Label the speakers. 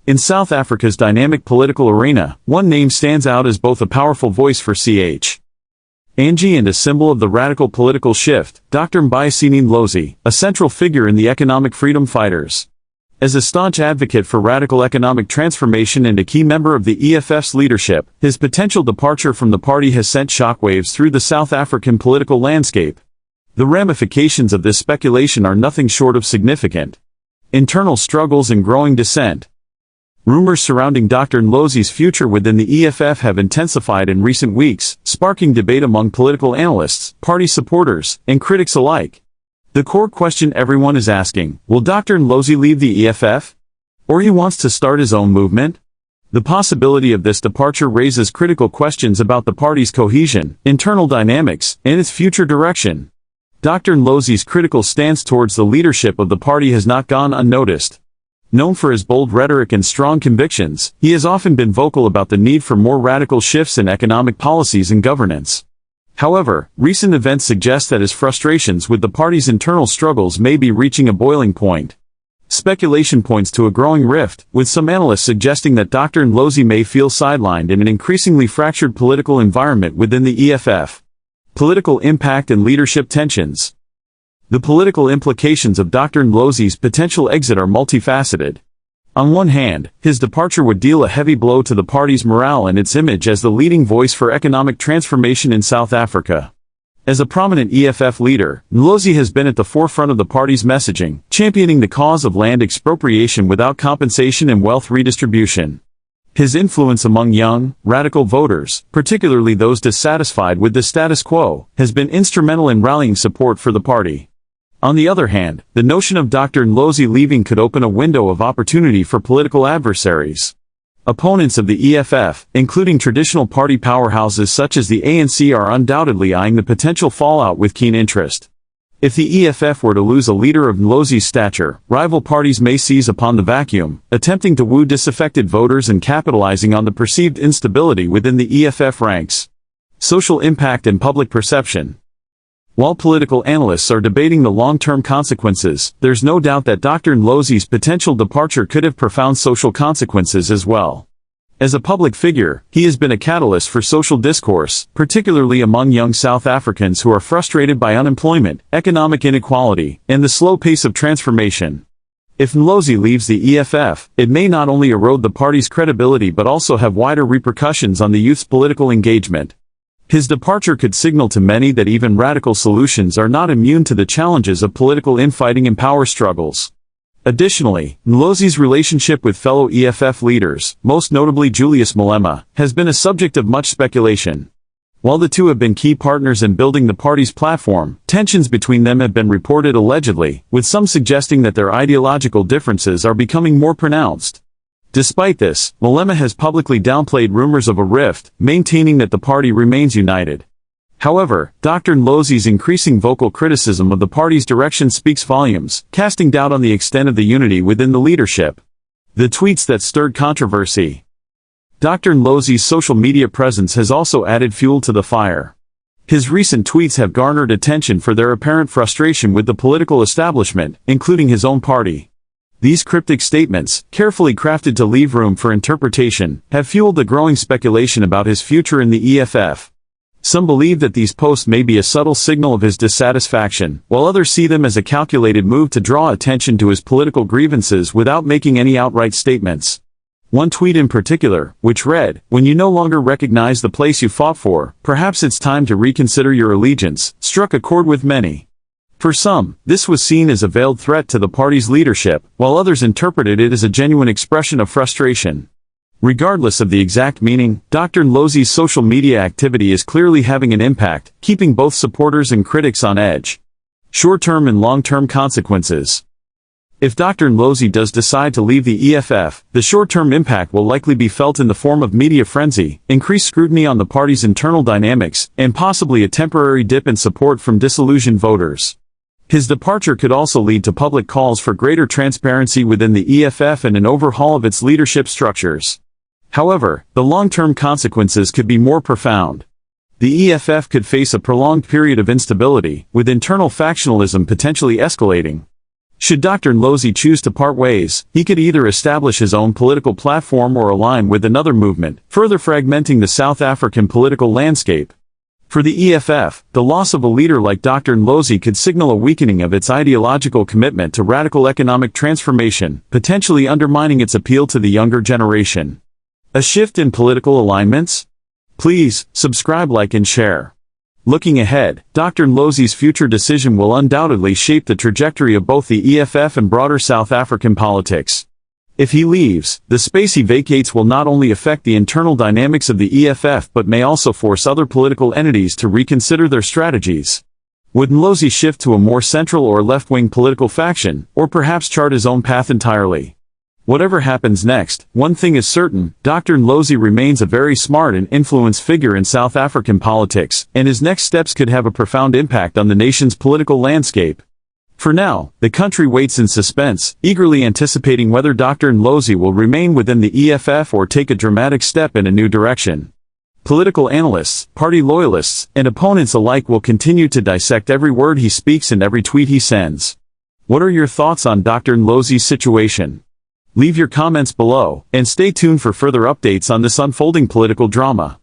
Speaker 1: In South Africa's dynamic political arena, one name stands out as both a powerful voice for Ch. Angie and a symbol of the radical political shift, Dr. Mbuyiseni Ndlozi, a central figure in the economic freedom fighters. As a staunch advocate for radical economic transformation and a key member of the EFF's leadership, his potential departure from the party has sent shockwaves through the South African political landscape. The ramifications of this speculation are nothing short of significant. Internal struggles and growing dissent. Rumors surrounding Dr. Ndlozi's future within the EFF have intensified in recent weeks, sparking debate among political analysts, party supporters, and critics alike. The core question everyone is asking, will Dr. Ndlozi leave the EFF? Or he wants to start his own movement? The possibility of this departure raises critical questions about the party's cohesion, internal dynamics, and its future direction. Dr. Ndlozi's critical stance towards the leadership of the party has not gone unnoticed. Known for his bold rhetoric and strong convictions, he has often been vocal about the need for more radical shifts in economic policies and governance. However, recent events suggest that his frustrations with the party's internal struggles may be reaching a boiling point. Speculation points to a growing rift, with some analysts suggesting that Dr. Ndlozi may feel sidelined in an increasingly fractured political environment within the EFF. Political impact and leadership tensions. The political implications of Dr. Ndlozi's potential exit are multifaceted. On one hand, his departure would deal a heavy blow to the party's morale and its image as the leading voice for economic transformation in South Africa. As a prominent EFF leader, Ndlozi has been at the forefront of the party's messaging, championing the cause of land expropriation without compensation and wealth redistribution. His influence among young, radical voters, particularly those dissatisfied with the status quo, has been instrumental in rallying support for the party. On the other hand, the notion of Dr. Ndlozi leaving could open a window of opportunity for political adversaries. Opponents of the EFF, including traditional party powerhouses such as the ANC, are undoubtedly eyeing the potential fallout with keen interest. If the EFF were to lose a leader of Ndlozi's stature, rival parties may seize upon the vacuum, attempting to woo disaffected voters and capitalizing on the perceived instability within the EFF ranks. Social impact and public perception. While political analysts are debating the long-term consequences, there's no doubt that Dr. Ndlozi's potential departure could have profound social consequences as well. As a public figure, he has been a catalyst for social discourse, particularly among young South Africans who are frustrated by unemployment, economic inequality, and the slow pace of transformation. If Ndlozi leaves the EFF, it may not only erode the party's credibility but also have wider repercussions on the youth's political engagement. His departure could signal to many that even radical solutions are not immune to the challenges of political infighting and power struggles. Additionally, Ndlozi's relationship with fellow EFF leaders, most notably Julius Malema, has been a subject of much speculation. While the two have been key partners in building the party's platform, tensions between them have been reported allegedly, with some suggesting that their ideological differences are becoming more pronounced. Despite this, Malema has publicly downplayed rumors of a rift, maintaining that the party remains united. However, Dr. Ndlozi's increasing vocal criticism of the party's direction speaks volumes, casting doubt on the extent of the unity within the leadership. The tweets that stirred controversy. Dr. Ndlozi's social media presence has also added fuel to the fire. His recent tweets have garnered attention for their apparent frustration with the political establishment, including his own party. These cryptic statements, carefully crafted to leave room for interpretation, have fueled the growing speculation about his future in the EFF. Some believe that these posts may be a subtle signal of his dissatisfaction, while others see them as a calculated move to draw attention to his political grievances without making any outright statements. One tweet in particular, which read, "When you no longer recognize the place you fought for, perhaps it's time to reconsider your allegiance," struck a chord with many. For some, this was seen as a veiled threat to the party's leadership, while others interpreted it as a genuine expression of frustration. Regardless of the exact meaning, Dr. Ndlozi's social media activity is clearly having an impact, keeping both supporters and critics on edge. Short-term and long-term consequences. If Dr. Ndlozi does decide to leave the EFF, the short-term impact will likely be felt in the form of media frenzy, increased scrutiny on the party's internal dynamics, and possibly a temporary dip in support from disillusioned voters. His departure could also lead to public calls for greater transparency within the EFF and an overhaul of its leadership structures. However, the long-term consequences could be more profound. The EFF could face a prolonged period of instability, with internal factionalism potentially escalating. Should Dr. Ndlozi choose to part ways, he could either establish his own political platform or align with another movement, further fragmenting the South African political landscape. For the EFF, the loss of a leader like Dr. Ndlozi could signal a weakening of its ideological commitment to radical economic transformation, potentially undermining its appeal to the younger generation. A shift in political alignments? Please, subscribe, like and share. Looking ahead, Dr. Ndlozi's future decision will undoubtedly shape the trajectory of both the EFF and broader South African politics. If he leaves, the space he vacates will not only affect the internal dynamics of the EFF but may also force other political entities to reconsider their strategies. Would Ndlozi shift to a more central or left-wing political faction, or perhaps chart his own path entirely? Whatever happens next, one thing is certain: Dr. Ndlozi remains a very smart and influential figure in South African politics, and his next steps could have a profound impact on the nation's political landscape. For now, the country waits in suspense, eagerly anticipating whether Dr. Ndlozi will remain within the EFF or take a dramatic step in a new direction. Political analysts, party loyalists, and opponents alike will continue to dissect every word he speaks and every tweet he sends. What are your thoughts on Dr. Ndlozi's situation? Leave your comments below, and stay tuned for further updates on this unfolding political drama.